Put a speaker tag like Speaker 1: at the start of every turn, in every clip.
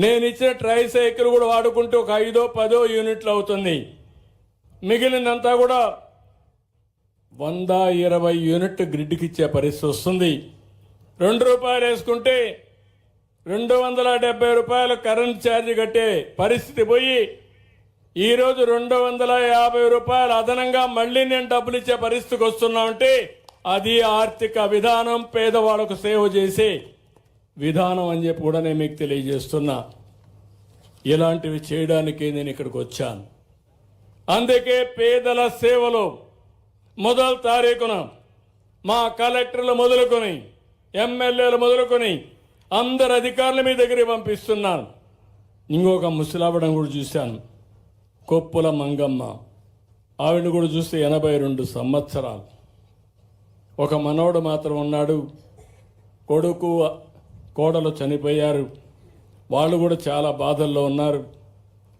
Speaker 1: నేను ఇచ్చిన ట్రైసైకిల్ కూడా వాడుకుంటే ఒక 5-10 యూనిట్లు అవుతుంది. మిగిలినంతా కూడా 120 యూనిట్లు గ్రిడ్కి ఇచ్చే పరిస్థితి వస్తుంది. ₹2 వేసుకుంటే 270 రూపాయలు కరెంట్ ఛార్జ్ కట్టే పరిస్థితి పోయి ఈరోజు 250 రూపాయలు అదనంగా మళ్ళీ నేను డబ్బులు ఇచ్చే పరిస్థితికి వస్తున్నామంటే అది ఆర్థిక విధానం, పేదవాళ్లకు సేవ చేసే విధానం అని చెప్పి కూడా నేను మీకు తెలియజేస్తున్నా. ఇలాంటివి చేయడానికే నేను ఇక్కడికి వచ్చాను. అందుకే పేదల సేవలో మొదటి తారీఖున మా కలెక్టర్లు మొదలుకొని ఎమ్మెల్యేలు మొదలుకొని అందరు అధికారుల మీ దగ్గరికి పంపిస్తున్నాను. ఇంకొక ముసలావిడని కూడా చూశాను, కొప్పుల మంగమ్మ. ఆవిడని కూడా చూస్తే 82 సంవత్సరాలు. ఒక మనవడు మాత్రం ఉన్నాడు, కొడుకు కోడలు చనిపోయారు. వాళ్ళు కూడా చాలా బాధల్లో ఉన్నారు.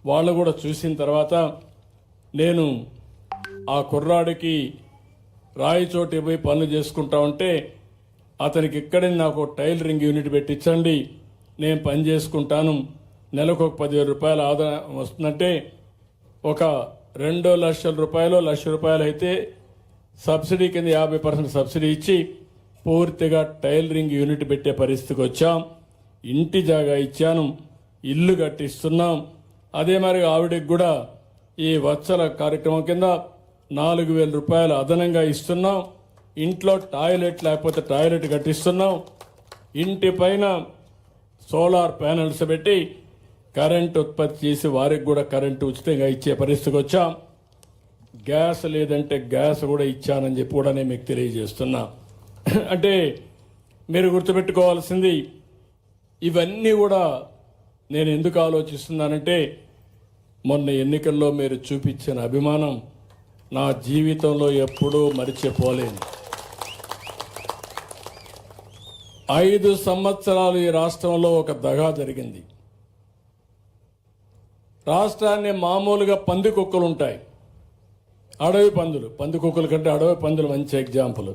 Speaker 1: వాళ్ళు కూడా చూసిన తర్వాత నేను ఆ కుర్రాడికి రాయిచోటి పోయి పనులు చేసుకుంటా ఉంటే అతనికి ఇక్కడే నాకు టైలరింగ్ యూనిట్ పెట్టించండి, నేను పని చేసుకుంటాను, నెలకు ఒక 10,000 రూపాయలు ఆదాయం వస్తుందంటే ఒక 2 లక్షల రూపాయలు, ₹1,00,000 అయితే సబ్సిడీ కింద 50% సబ్సిడీ ఇచ్చి పూర్తిగా టైలరింగ్ యూనిట్ పెట్టే పరిస్థితికి వచ్చాం. ఇంటి జాగా ఇచ్చాను, ఇల్లు కట్టిస్తున్నాం. అదే మరి ఆవిడకి కూడా ఈ వత్సల కార్యక్రమం కింద 4,000 రూపాయలు అదనంగా ఇస్తున్నాం. ఇంట్లో టాయిలెట్ లేకపోతే టాయిలెట్ కట్టిస్తున్నాం. ఇంటి పైన సోలార్ ప్యానెల్స్ పెట్టి కరెంట్ ఉత్పత్తి చేసి వారికి కూడా కరెంటు ఉచితంగా ఇచ్చే పరిస్థితికి వచ్చాం. గ్యాస్ లేదంటే గ్యాస్ కూడా ఇచ్చానని చెప్పి కూడా నేను మీకు తెలియజేస్తున్నా. అంటే మీరు గుర్తుపెట్టుకోవాల్సింది ఇవన్నీ కూడా నేను ఎందుకు ఆలోచిస్తున్నానంటే మొన్న ఎన్నికల్లో మీరు చూపించిన అభిమానం నా జీవితంలో ఎప్పుడూ మరిచిపోలేను. 5 సంవత్సరాలు ఈ రాష్ట్రంలో ఒక దగా జరిగింది. రాష్ట్రాన్ని మామూలుగా పందికొక్కులు ఉంటాయి, అడవి పందులు. పందికొక్కుల కంటే అడవి పందులు మంచి ఎగ్జాంపుల్.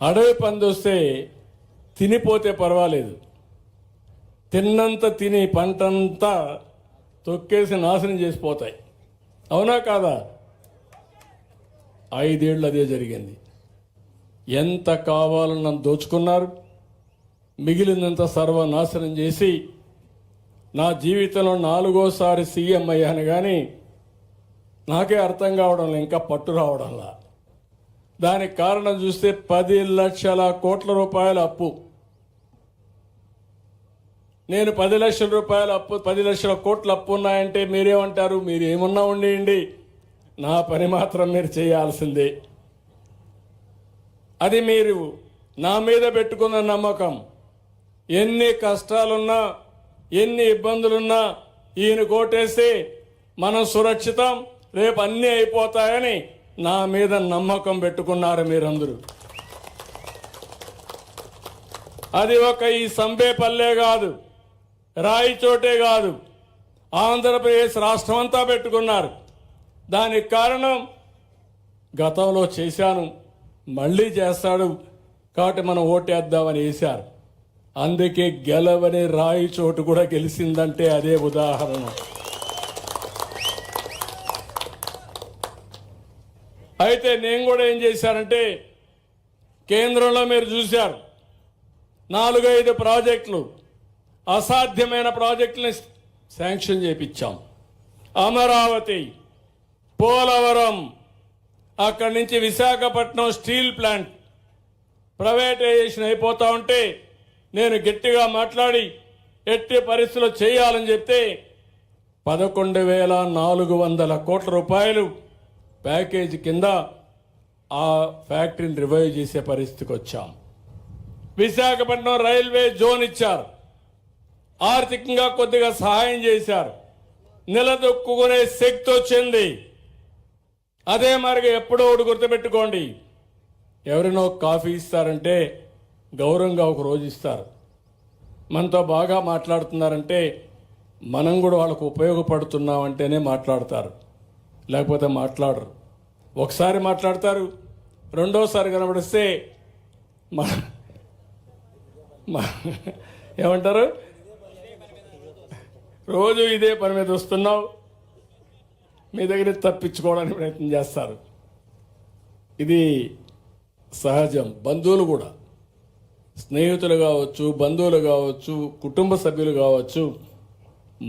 Speaker 1: అడవి పంది వస్తే తినిపోతే పర్వాలేదు, తిన్నంత తిని పంటంతా తొక్కేసి నాశనం చేసిపోతాయి. అవునా కాదా? 5 ఏళ్ళు అదే జరిగింది. ఎంత కావాలన్న దోచుకున్నారు, మిగిలినంత సర్వనాశనం చేసి నా జీవితంలో 4వసారి సీఎం అయ్యాను. కానీ నాకే అర్థం కావడంలో, ఇంకా పట్టు రావడంలా. దానికి కారణం చూస్తే 10 లక్షల కోట్ల రూపాయల అప్పు. నేను 10 లక్షల రూపాయల అప్పు, 10 లక్షల కోట్ల అప్పు ఉన్నాయంటే మీరేమంటారు? మీరు ఏమన్నా ఉండేయండి, నా పని మాత్రం మీరు చేయాల్సిందే. అది మీరు నా మీద పెట్టుకున్న నమ్మకం. ఎన్ని కష్టాలున్నా, ఎన్ని ఇబ్బందులున్నా ఈయన కోటేస్తే మనం సురక్షితం, రేపు అన్నీ అయిపోతాయని నా మీద నమ్మకం పెట్టుకున్నారు మీరందరూ. అది ఒక ఈ సంబేపల్లె కాదు, రాయిచోటే కాదు, ఆంధ్రప్రదేశ్ రాష్ట్రం అంతా పెట్టుకున్నారు. దానికి కారణం గతంలో చేశాను, మళ్ళీ చేస్తాడు కాబట్టి మనం ఓటేద్దామని వేశారు. అందుకే గెలవని రాయిచోటు కూడా గెలిచిందంటే అదే ఉదాహరణ. అయితే నేను కూడా ఏం చేశానంటే, కేంద్రంలో మీరు చూశారు 4-5 ప్రాజెక్టులు, అసాధ్యమైన ప్రాజెక్టులని శాంక్షన్ చేయించాం. అమరావతి, పోలవరం, అక్కడి నుంచి విశాఖపట్నం స్టీల్ ప్లాంట్ ప్రైవేటైజేషన్ అయిపోతా ఉంటే నేను గట్టిగా మాట్లాడి ఎట్టి పరిస్థితుల్లో చేయాలని చెప్తే 11,400 కోట్ల రూపాయలు ప్యాకేజీ కింద ఆ ఫ్యాక్టరీని రివైవ్ చేసే పరిస్థితికి వచ్చాం. విశాఖపట్నం రైల్వే జోన్ ఇచ్చారు, ఆర్థికంగా కొద్దిగా సహాయం చేశారు, నిలదొక్కునే శక్తి వచ్చింది. అదే మరిగా ఎప్పుడో ఒకటి గుర్తుపెట్టుకోండి, ఎవరైనా కాఫీ ఇస్తారంటే గౌరవంగా ఒక రోజు ఇస్తారు. మనతో బాగా మాట్లాడుతున్నారంటే మనం కూడా వాళ్ళకు ఉపయోగపడుతున్నామంటేనే మాట్లాడతారు, లేకపోతే మాట్లాడరు. ఒకసారి మాట్లాడతారు, రెండోసారి కనబడిస్తే ఏమంటారు, రోజు ఇదే పని మీద వస్తున్నావు, మీ దగ్గర తప్పించుకోవడానికి ప్రయత్నం చేస్తారు. ఇది సహజం. బంధువులు కూడా, స్నేహితులు కావచ్చు, బంధువులు కావచ్చు, కుటుంబ సభ్యులు కావచ్చు,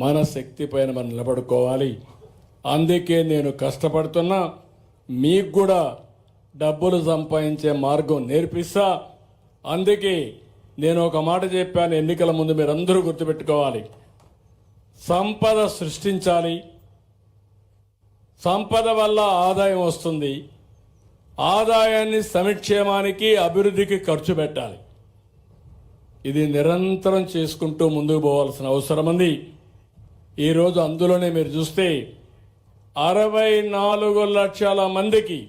Speaker 1: మన శక్తి పైన మనం నిలబడుకోవాలి. అందుకే నేను కష్టపడుతున్నా. మీకు కూడా డబ్బులు సంపాదించే మార్గం నేర్పిస్తా. అందుకే నేను ఒక మాట చెప్పాను ఎన్నికల ముందు, మీరందరూ గుర్తుపెట్టుకోవాలి. సంపద సృష్టించాలి, సంపద వల్ల ఆదాయం వస్తుంది, ఆదాయాన్ని సంక్షేమానికి అభివృద్ధికి ఖర్చు పెట్టాలి. ఇది నిరంతరం చేసుకుంటూ ముందుకు పోవాల్సిన అవసరం ఉంది. ఈరోజు అందులోనే మీరు చూస్తే 64 లక్షల మందికి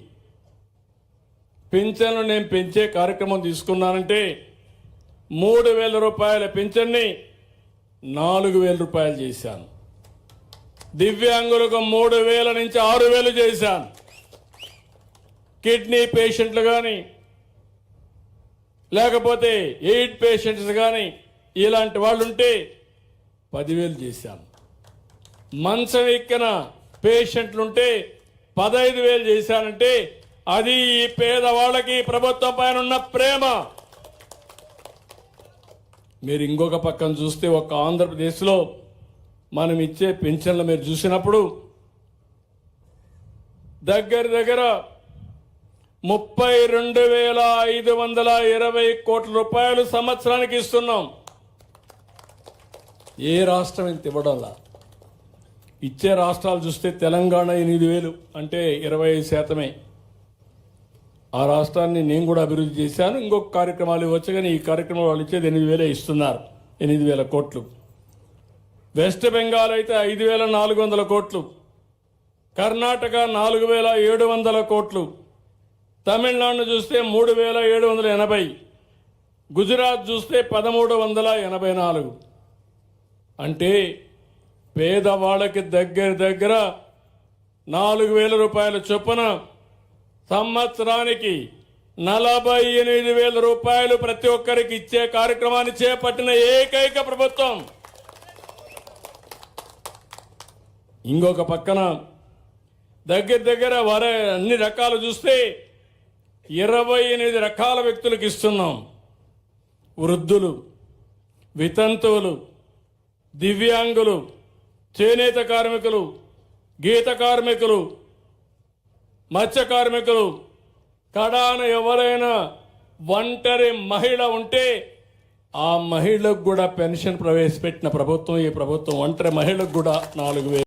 Speaker 1: పింఛన్లు నేను పెంచే కార్యక్రమం తీసుకున్నానంటే 3,000 రూపాయల పింఛన్ని 4,000 రూపాయలు చేశాను. దివ్యాంగులకు 3,000 నుంచి 6,000 చేశాను. కిడ్నీ పేషెంట్లు కానీ, లేకపోతే ఎయిడ్ పేషెంట్స్ కానీ, ఇలాంటి వాళ్ళు ఉంటే 10,000 చేశాను. మంచం ఎక్కిన పేషెంట్లుంటే 15,000 చేశానంటే అది ఈ పేదవాళ్ళకి ప్రభుత్వం పైన ఉన్న ప్రేమ. మీరు ఇంకొక పక్కన చూస్తే ఒక ఆంధ్రప్రదేశ్లో మనం ఇచ్చే పెన్షన్లు మీరు చూసినప్పుడు దగ్గర 32,520 కోట్ల రూపాయలు సంవత్సరానికి ఇస్తున్నాం. ఏ రాష్ట్రం ఇంత ఇవ్వడంలా. ఇచ్చే రాష్ట్రాలు చూస్తే తెలంగాణ 8,000 అంటే 25%. ఆ రాష్ట్రాన్ని నేను కూడా అభివృద్ధి చేశాను. ఇంకొక కార్యక్రమాలు ఇవ్వచ్చు, కానీ ఈ కార్యక్రమం వాళ్ళు ఇచ్చేది 8,000 ఇస్తున్నారు, 8,000 కోట్లు. వెస్ట్ బెంగాల్ అయితే 5,400 కోట్లు, కర్ణాటక 4,700 కోట్లు, తమిళనాడు చూస్తే 3,780, గుజరాత్ చూస్తే 1,384. అంటే పేదవాళ్ళకి దగ్గర 4,000 రూపాయల చొప్పున సంవత్సరానికి 48,000 రూపాయలు ప్రతి ఒక్కరికి ఇచ్చే కార్యక్రమాన్ని చేపట్టిన ఏకైక ప్రభుత్వం. ఇంకొక పక్కన దగ్గర అన్ని రకాలు చూస్తే 28 రకాల వ్యక్తులకు ఇస్తున్నాం. వృద్ధులు, వితంతువులు, దివ్యాంగులు, చేనేత కార్మికులు, గీత కార్మికులు, మత్స్య కార్మికులు, కడాన ఎవరైనా ఒంటరి మహిళ ఉంటే ఆ మహిళకు కూడా పెన్షన్ ప్రవేశపెట్టిన ప్రభుత్వం ఈ ప్రభుత్వం. ఒంటరి మహిళకు కూడా 4,000.